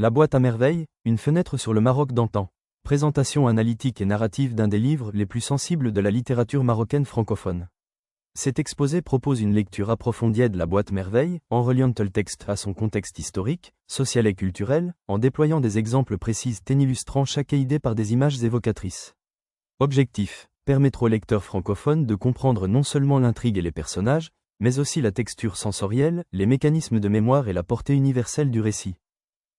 La boîte à merveilles, une fenêtre sur le Maroc d'antan. Présentation analytique et narrative d'un des livres les plus sensibles de la littérature marocaine francophone. Cet exposé propose une lecture approfondie de la boîte merveille, en reliant le texte à son contexte historique, social et culturel, en déployant des exemples précis et illustrant chaque idée par des images évocatrices. Objectif: permettre au lecteur francophone de comprendre non seulement l'intrigue et les personnages, mais aussi la texture sensorielle, les mécanismes de mémoire et la portée universelle du récit.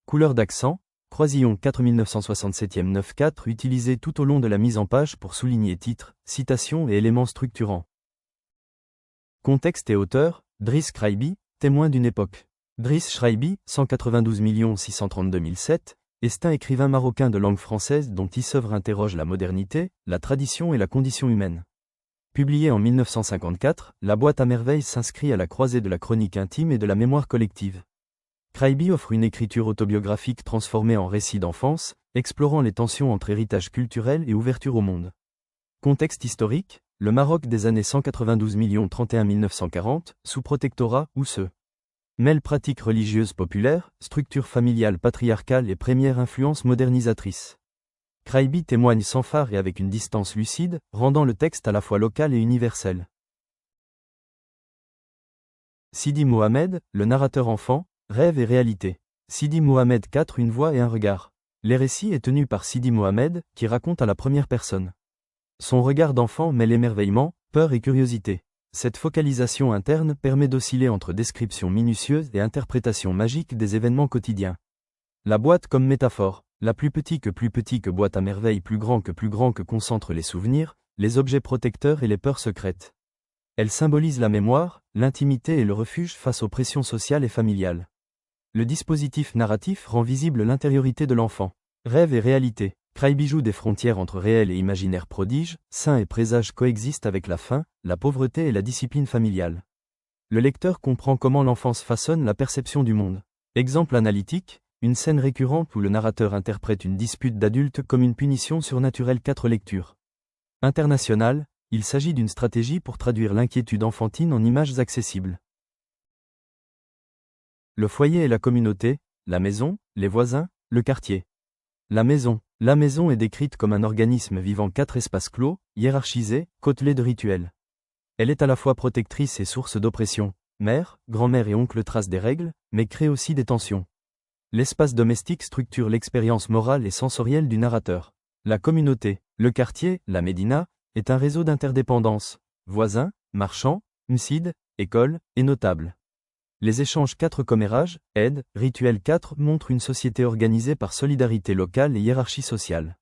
Couleur d'accent, croisillon 4967-9-4 utilisé tout au long de la mise en page pour souligner titres, citations et éléments structurants. Contexte et auteur, Driss Chraibi, témoin d'une époque. Driss Chraibi, 192 632 007, est un écrivain marocain de langue française dont ses œuvres interrogent la modernité, la tradition et la condition humaine. Publié en 1954, La boîte à merveilles s'inscrit à la croisée de la chronique intime et de la mémoire collective. Chraibi offre une écriture autobiographique transformée en récit d'enfance, explorant les tensions entre héritage culturel et ouverture au monde. Contexte historique, le Maroc des années 192 31 1940, sous protectorat ou se mêle pratiques religieuses populaires, structure familiale patriarcale et première influence modernisatrice. Chraibi témoigne sans phare et avec une distance lucide, rendant le texte à la fois local et universel. Sidi Mohamed, le narrateur enfant, rêve et réalité. Sidi Mohamed 4 une voix et un regard. Les récits est tenu par Sidi Mohamed, qui raconte à la première personne. Son regard d'enfant mêle émerveillement, peur et curiosité. Cette focalisation interne permet d'osciller entre description minutieuse et interprétation magique des événements quotidiens. La boîte comme métaphore, la plus petite que boîte à merveille plus grand que concentre les souvenirs, les objets protecteurs et les peurs secrètes. Elle symbolise la mémoire, l'intimité et le refuge face aux pressions sociales et familiales. Le dispositif narratif rend visible l'intériorité de l'enfant. Rêve et réalité. Chraibi joue des frontières entre réel et imaginaire prodige, saint et présage coexistent avec la faim, la pauvreté et la discipline familiale. Le lecteur comprend comment l'enfance façonne la perception du monde. Exemple analytique, une scène récurrente où le narrateur interprète une dispute d'adulte comme une punition surnaturelle. 4 lectures. International, il s'agit d'une stratégie pour traduire l'inquiétude enfantine en images accessibles. Le foyer et la communauté, la maison, les voisins, le quartier. La maison est décrite comme un organisme vivant 4 espaces clos, hiérarchisés, côtelés de rituels. Elle est à la fois protectrice et source d'oppression. Mère, grand-mère et oncle tracent des règles, mais créent aussi des tensions. L'espace domestique structure l'expérience morale et sensorielle du narrateur. La communauté, le quartier, la médina, est un réseau d'interdépendance. Voisins, marchands, msides, écoles, et notables. Les échanges 4 commérages, aide, rituel 4 montrent une société organisée par solidarité locale et hiérarchie sociale.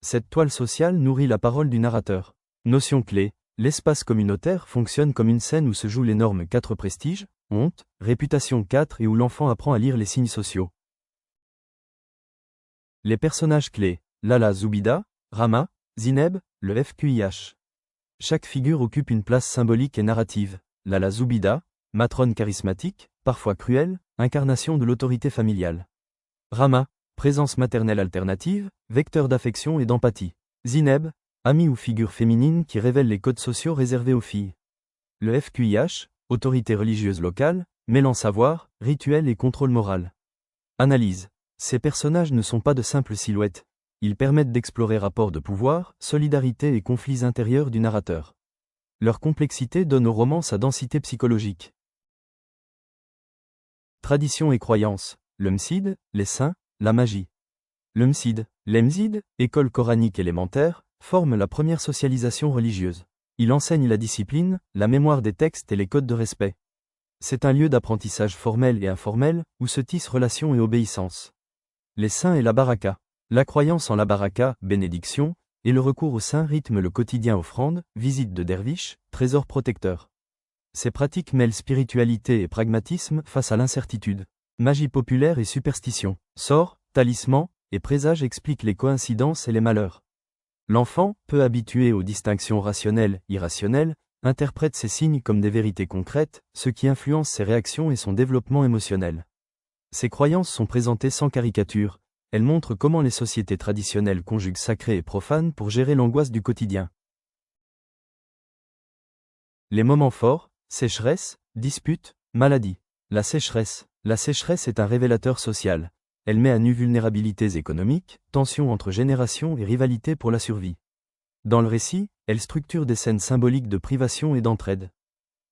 Cette toile sociale nourrit la parole du narrateur. Notion clé, l'espace communautaire fonctionne comme une scène où se jouent les normes 4 prestiges, honte, réputation 4 et où l'enfant apprend à lire les signes sociaux. Les personnages clés, Lala Zoubida, Rama, Zineb, le FQIH. Chaque figure occupe une place symbolique et narrative. Lala Zoubida, matrone charismatique, parfois cruelle, incarnation de l'autorité familiale. Rama, présence maternelle alternative, vecteur d'affection et d'empathie. Zineb, amie ou figure féminine qui révèle les codes sociaux réservés aux filles. Le FQIH, autorité religieuse locale, mêlant savoir, rituel et contrôle moral. Analyse. Ces personnages ne sont pas de simples silhouettes. Ils permettent d'explorer rapports de pouvoir, solidarité et conflits intérieurs du narrateur. Leur complexité donne au roman sa densité psychologique. Tradition et croyances, le msid, les saints, la magie. Le msid, les msides, école coranique élémentaire, forment la première socialisation religieuse. Il enseigne la discipline, la mémoire des textes et les codes de respect. C'est un lieu d'apprentissage formel et informel, où se tissent relations et obéissance. Les saints et la baraka. La croyance en la baraka, bénédiction, et le recours aux saints rythment le quotidien offrande, visite de derviches, trésor protecteur. Ces pratiques mêlent spiritualité et pragmatisme face à l'incertitude. Magie populaire et superstition. Sorts, talismans et présages expliquent les coïncidences et les malheurs. L'enfant, peu habitué aux distinctions rationnelles, irrationnelles, interprète ces signes comme des vérités concrètes, ce qui influence ses réactions et son développement émotionnel. Ces croyances sont présentées sans caricature. Elles montrent comment les sociétés traditionnelles conjuguent sacré et profane pour gérer l'angoisse du quotidien. Les moments forts, sécheresse, dispute, maladie. La sécheresse est un révélateur social. Elle met à nu vulnérabilités économiques, tensions entre générations et rivalités pour la survie. Dans le récit, elle structure des scènes symboliques de privation et d'entraide.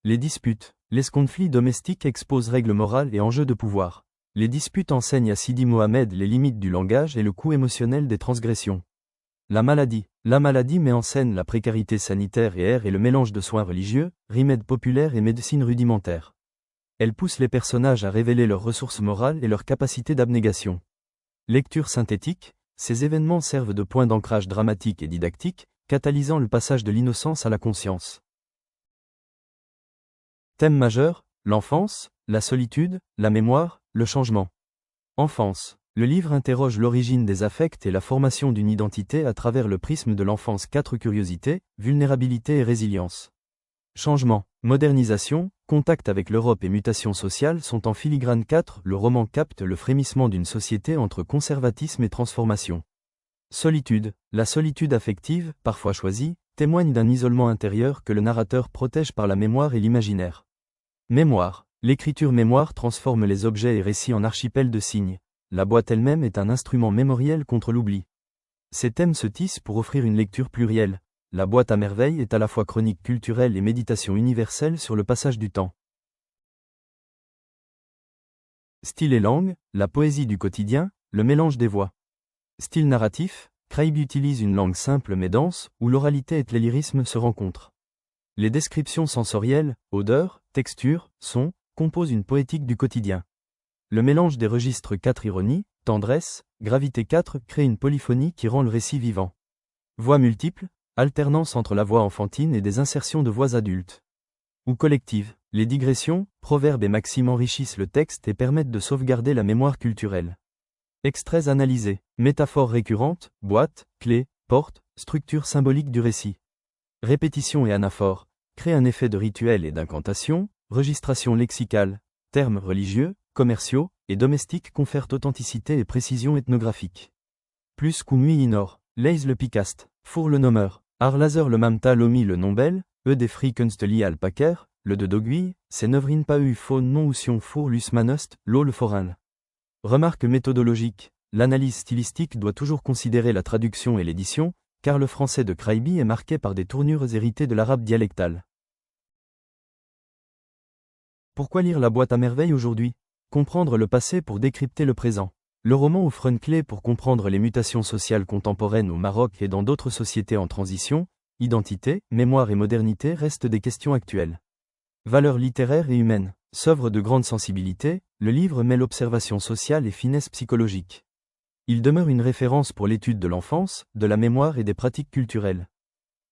Les disputes, les conflits domestiques exposent règles morales et enjeux de pouvoir. Les disputes enseignent à Sidi Mohamed les limites du langage et le coût émotionnel des transgressions. La maladie. La maladie met en scène la précarité sanitaire et le mélange de soins religieux, remèdes populaires et médecine rudimentaire. Elle pousse les personnages à révéler leurs ressources morales et leur capacité d'abnégation. Lecture synthétique, ces événements servent de point d'ancrage dramatique et didactique, catalysant le passage de l'innocence à la conscience. Thème majeur, l'enfance, la solitude, la mémoire, le changement. Enfance. Le livre interroge l'origine des affects et la formation d'une identité à travers le prisme de l'enfance. 4 curiosités, vulnérabilité et résilience. Changement, modernisation, contact avec l'Europe et mutation sociale sont en filigrane. 4. Le roman capte le frémissement d'une société entre conservatisme et transformation. Solitude. La solitude affective, parfois choisie, témoigne d'un isolement intérieur que le narrateur protège par la mémoire et l'imaginaire. Mémoire. L'écriture mémoire transforme les objets et récits en archipels de signes. La boîte elle-même est un instrument mémoriel contre l'oubli. Ces thèmes se tissent pour offrir une lecture plurielle. La boîte à merveilles est à la fois chronique culturelle et méditation universelle sur le passage du temps. Style et langue, la poésie du quotidien, le mélange des voix. Style narratif, Craigie utilise une langue simple mais dense, où l'oralité et le lyrisme se rencontrent. Les descriptions sensorielles, odeurs, textures, sons, composent une poétique du quotidien. Le mélange des registres 4 ironie, tendresse, gravité 4 crée une polyphonie qui rend le récit vivant. Voix multiples, alternance entre la voix enfantine et des insertions de voix adultes. Ou collectives, les digressions, proverbes et maximes enrichissent le texte et permettent de sauvegarder la mémoire culturelle. Extraits analysés, métaphores récurrentes, boîte, clé, porte, structure symbolique du récit. Répétition et anaphore, créent un effet de rituel et d'incantation, registration lexicale, termes religieux, commerciaux et domestiques confèrent authenticité et précision ethnographique. Plus qu'Oumui Inor, Leis le Picaste, Four le nommeur, Arlaser le Mamta Lomi le Nombel, de Free Kunsteli al Packer, le de Doguille, c'est Nevrin pas eu faune non ousion four lus manust, l'eau le forin. Remarque méthodologique, l'analyse stylistique doit toujours considérer la traduction et l'édition, car le français de Craigie est marqué par des tournures héritées de l'arabe dialectal. Pourquoi lire La boîte à merveilles aujourd'hui ? Comprendre le passé pour décrypter le présent. Le roman offre une clé pour comprendre les mutations sociales contemporaines au Maroc et dans d'autres sociétés en transition. Identité, mémoire et modernité restent des questions actuelles. Valeurs littéraires et humaines. S'œuvre de grande sensibilité, le livre mêle observation sociale et finesse psychologique. Il demeure une référence pour l'étude de l'enfance, de la mémoire et des pratiques culturelles.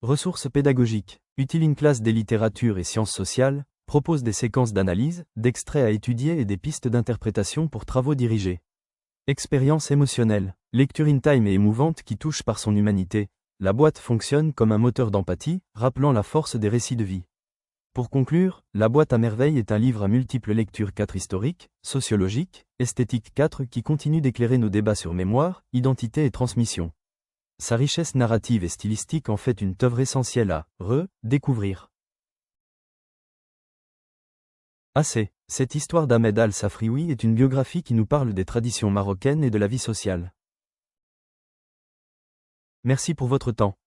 Ressources pédagogiques. Utile une classe des littératures et sciences sociales, propose des séquences d'analyse, d'extraits à étudier et des pistes d'interprétation pour travaux dirigés. Expérience émotionnelle. Lecture in-time et émouvante qui touche par son humanité. La boîte fonctionne comme un moteur d'empathie, rappelant la force des récits de vie. Pour conclure, La boîte à merveilles est un livre à multiples lectures 4 historiques, sociologiques, esthétiques 4 qui continue d'éclairer nos débats sur mémoire, identité et transmission. Sa richesse narrative et stylistique en fait une œuvre essentielle à découvrir. Cette histoire d'Ahmed Al-Safrioui est une biographie qui nous parle des traditions marocaines et de la vie sociale. Merci pour votre temps.